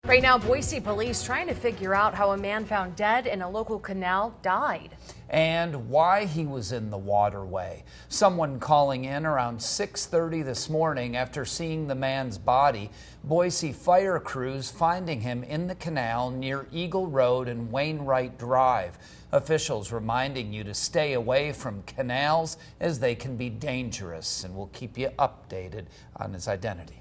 Right now, Boise police trying to figure out how a man found dead in a local canal died. And why he was in the waterway. Someone calling in around 6:30 this morning after seeing the man's body. Boise fire crews finding him in the canal near Eagle Road and Wainright Drive. Officials reminding you to stay away from canals as they can be dangerous, and we'll keep you updated on his identity.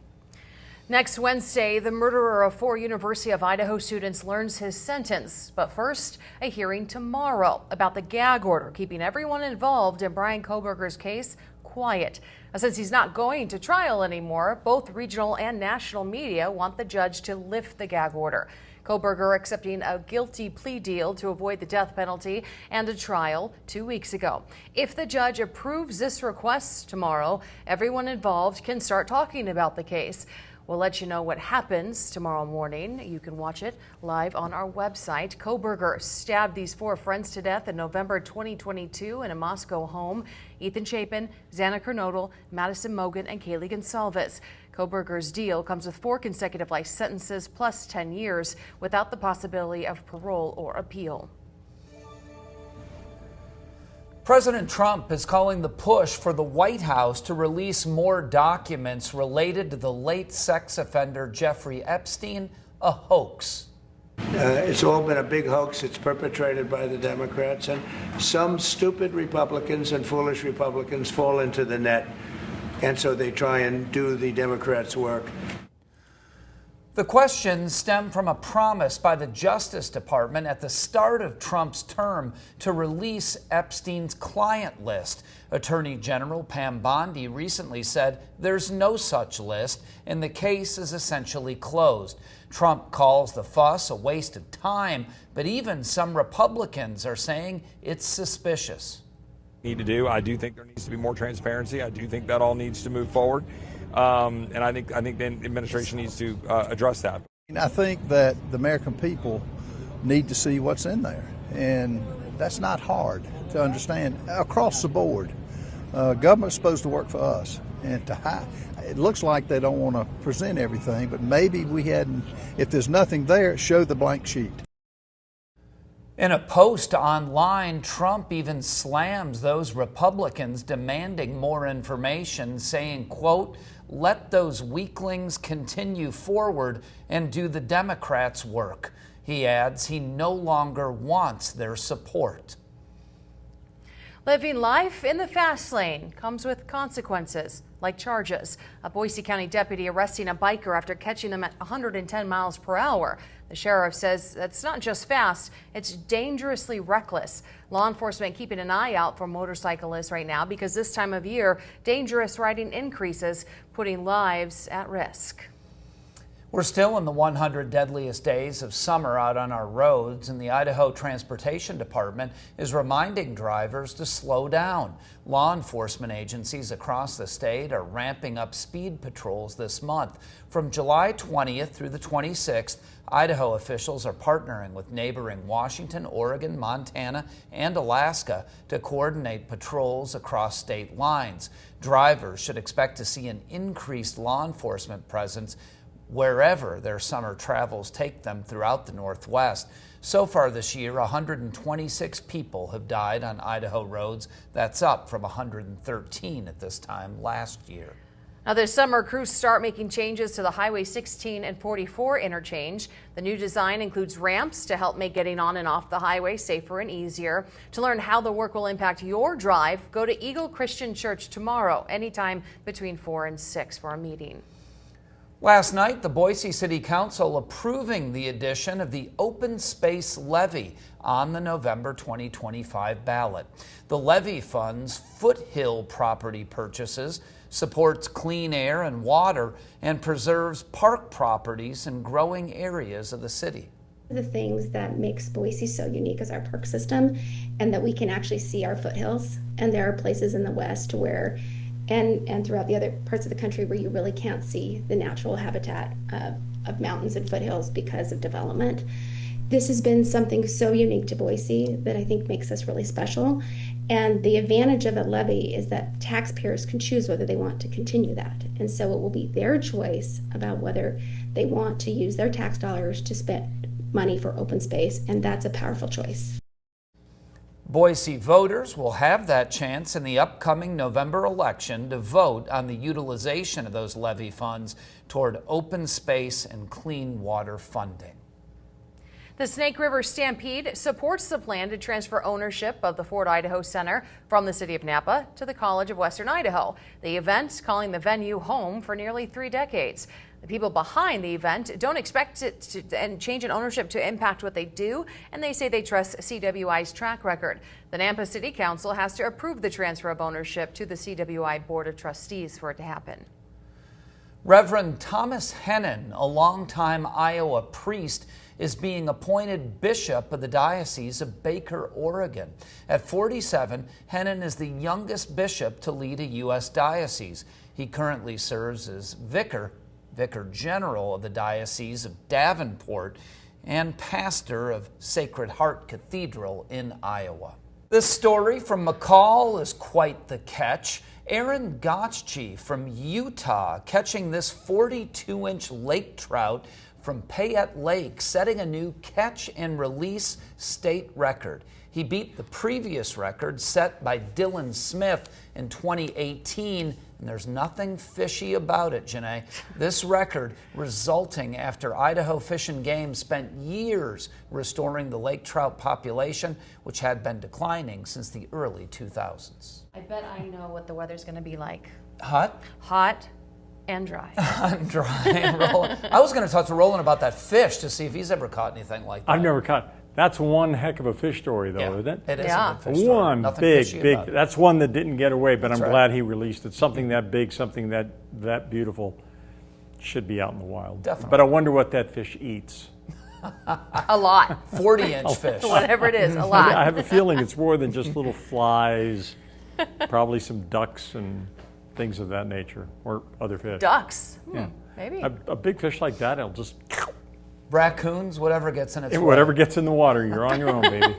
Next Wednesday, the murderer of 4 University of Idaho students learns his sentence. But first, a hearing tomorrow about the gag order keeping everyone involved in Bryan Kohberger's case quiet. Since he's not going to trial anymore, both regional and national media want the judge to lift the gag order. Kohberger accepting a guilty plea deal to avoid the death penalty and a trial 2 weeks ago. If the judge approves this request tomorrow, everyone involved can start talking about the case. We'll let you know what happens tomorrow morning. You can watch it live on our website. Kohberger stabbed these 4 friends to death in November 2022 in a Moscow home. Ethan Chapin, Xana Kernodle, Madison Mogan, and Kaylee Gonsalves. Kohberger's deal comes with 4 consecutive life sentences plus 10 years without the possibility of parole or appeal. President Trump is calling the push for the White House to release more documents related to the late sex offender Jeffrey Epstein a hoax. It's all been a big hoax. It's perpetrated by the Democrats, and some stupid Republicans and foolish Republicans fall into the net, and so they try and do the Democrats' work. The questions stem from a promise by the Justice Department at the start of Trump's term to release Epstein's client list. Attorney General Pam Bondi recently said there's no such list and the case is essentially closed. Trump calls the fuss a waste of time, but even some Republicans are saying it's suspicious. I do think there needs to be more transparency. I do think that all needs to move forward. And I think the administration needs to address that. I think that the American people need to see what's in there, and that's not hard to understand across the board. Government's supposed to work for us, and it looks like they don't want to present everything, but maybe we hadn't. If there's nothing there, show the blank sheet. In a post online, Trump even slams those Republicans demanding more information, saying, quote, "Let those weaklings continue forward and do the Democrats' work." He adds he no longer wants their support. Living life in the fast lane comes with consequences, like charges. A Boise County deputy arresting a biker after catching them at 110 miles per hour. The sheriff says that's not just fast, it's dangerously reckless. Law enforcement keeping an eye out for motorcyclists right now because this time of year, dangerous riding increases, putting lives at risk. We're still in the 100 deadliest days of summer out on our roads, and the Idaho Transportation Department is reminding drivers to slow down. Law enforcement agencies across the state are ramping up speed patrols this month. From July 20th through the 26th, Idaho officials are partnering with neighboring Washington, Oregon, Montana, and Alaska to coordinate patrols across state lines. Drivers should expect to see an increased law enforcement presence wherever their summer travels take them throughout the Northwest. So far this year, 126 people have died on Idaho roads. That's up from 113 at this time last year. Now this summer, crews start making changes to the Highway 16 and 44 interchange. The new design includes ramps to help make getting on and off the highway safer and easier. To learn how the work will impact your drive, go to Eagle Christian Church tomorrow, anytime between 4 and 6 for a meeting. Last night, the Boise City Council approving the addition of the open space levy on the November 2025 ballot. The levy funds foothill property purchases, supports clean air and water, and preserves park properties in growing areas of the city. The things that makes Boise so unique is our park system, and that we can actually see our foothills. And there are places in the West where and throughout the other parts of the country where you really can't see the natural habitat of mountains and foothills because of development. This has been something so unique to Boise that I think makes us really special. And the advantage of a levy is that taxpayers can choose whether they want to continue that. And so it will be their choice about whether they want to use their tax dollars to spend money for open space, and that's a powerful choice. Boise voters will have that chance in the upcoming November election to vote on the utilization of those levy funds toward open space and clean water funding. The Snake River Stampede supports the plan to transfer ownership of the Fort Idaho Center from the city of Napa to the College of Western Idaho. The event calling the venue home for nearly 3 decades. The people behind the event don't expect it to change in ownership to impact what they do, and they say they trust CWI's track record. The Nampa City Council has to approve the transfer of ownership to the CWI Board of Trustees for it to happen. Reverend Thomas Hennon, a longtime Iowa priest, is being appointed bishop of the Diocese of Baker, Oregon. At 47, Hennon is the youngest bishop to lead a U.S. diocese. He currently serves as vicar general of the Diocese of Davenport, and pastor of Sacred Heart Cathedral in Iowa. This story from McCall is quite the catch. Aaron Gotchi from Utah catching this 42-inch lake trout from Payette Lake, setting a new catch and release state record. He beat the previous record set by Dylan Smith in 2018, and there's nothing fishy about it, Janae. This record resulting after Idaho Fish and Game spent years restoring the lake trout population, which had been declining since the early 2000s. I bet I know what the weather's going to be like. Hot? Hot and dry. Dry and rolling. I was going to talk to Roland about that fish to see if he's ever caught anything like that. I've never caught. That's one heck of a fish story, though, isn't it? It is Yeah. a good fish story. One Nothing big. about it. That's one that didn't get away, but That's I'm right. glad he released it. Something that big, something that beautiful should be out in the wild. Definitely. But I wonder what that fish eats. A lot. 40-inch fish. Whatever it is, a lot. I have a feeling it's more than just little flies, probably some ducks and things of that nature, or other fish. Ducks. Yeah. Maybe. A big fish like that, it'll just... Raccoons, whatever gets in its way. Whatever gets in the water, you're on your own, baby.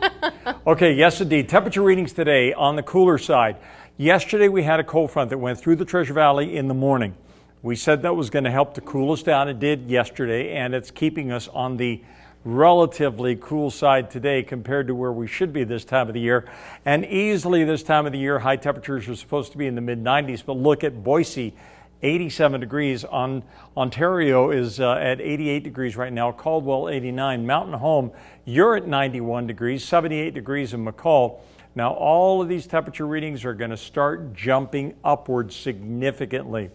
Okay, yes indeed. Temperature readings today on the cooler side. Yesterday we had a cold front that went through the Treasure Valley in the morning. We said that was going to help to cool us down. It did yesterday, and it's keeping us on the relatively cool side today compared to where we should be this time of the year. And easily this time of the year, high temperatures are supposed to be in the mid-90s, but look at Boise. 87 degrees. Ontario is at 88 degrees right now. Caldwell 89. Mountain Home, you're at 91 degrees. 78 degrees in McCall. Now all of these temperature readings are going to start jumping upwards significantly.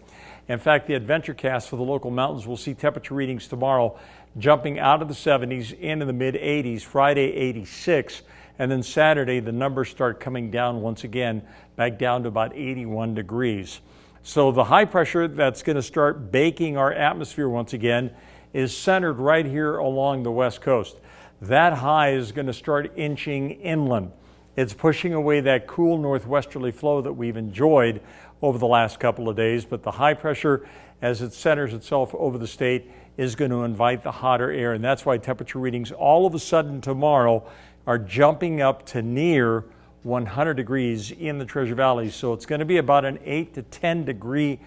In fact, the adventure cast for the local mountains will see temperature readings tomorrow jumping out of the 70s into the mid 80s. Friday 86, and then Saturday the numbers start coming down once again, back down to about 81 degrees. So the high pressure that's going to start baking our atmosphere once again is centered right here along the west coast. That high is going to start inching inland. It's pushing away that cool northwesterly flow that we've enjoyed over the last couple of days, but the high pressure, as it centers itself over the state, is going to invite the hotter air, and that's why temperature readings all of a sudden tomorrow are jumping up to near 100 degrees in the Treasure Valley. So it's going to be about an 8 to 10 degree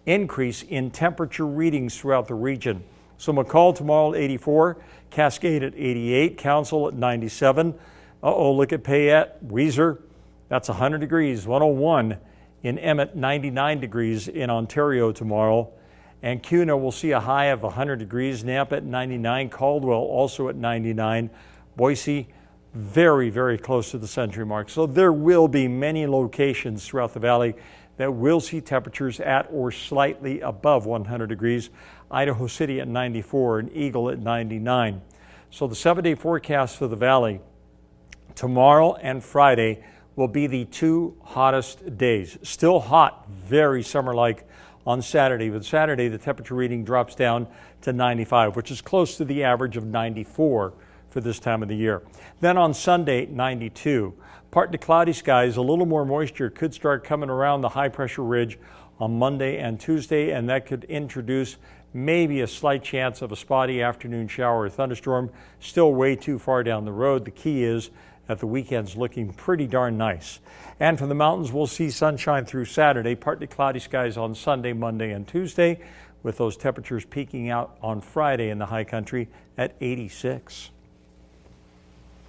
increase in temperature readings throughout the region. So McCall tomorrow at 84, Cascade at 88, Council at 97. Look at Payette, Weiser, that's 100 degrees, 101 in Emmett, 99 degrees in Ontario tomorrow. And Kuna will see a high of 100 degrees, Nampa at 99, Caldwell also at 99, Boise very, very close to the century mark. So there will be many locations throughout the valley that will see temperatures at or slightly above 100 degrees. Idaho City at 94 and Eagle at 99. So the 7-day forecast for the valley tomorrow and Friday will be the 2 hottest days. Still hot, very summer-like on Saturday, but Saturday the temperature reading drops down to 95, which is close to the average of 94 for this time of the year. Then on Sunday, 92. Partly cloudy skies, a little more moisture could start coming around the high pressure ridge on Monday and Tuesday, and that could introduce Maybe a slight chance of a spotty afternoon shower or thunderstorm. Still way too far down the road. The key is that the weekend's looking pretty darn nice. And from the mountains, we'll see sunshine through Saturday, partly cloudy skies on Sunday, Monday, and Tuesday, with those temperatures peaking out on Friday in the high country at 86.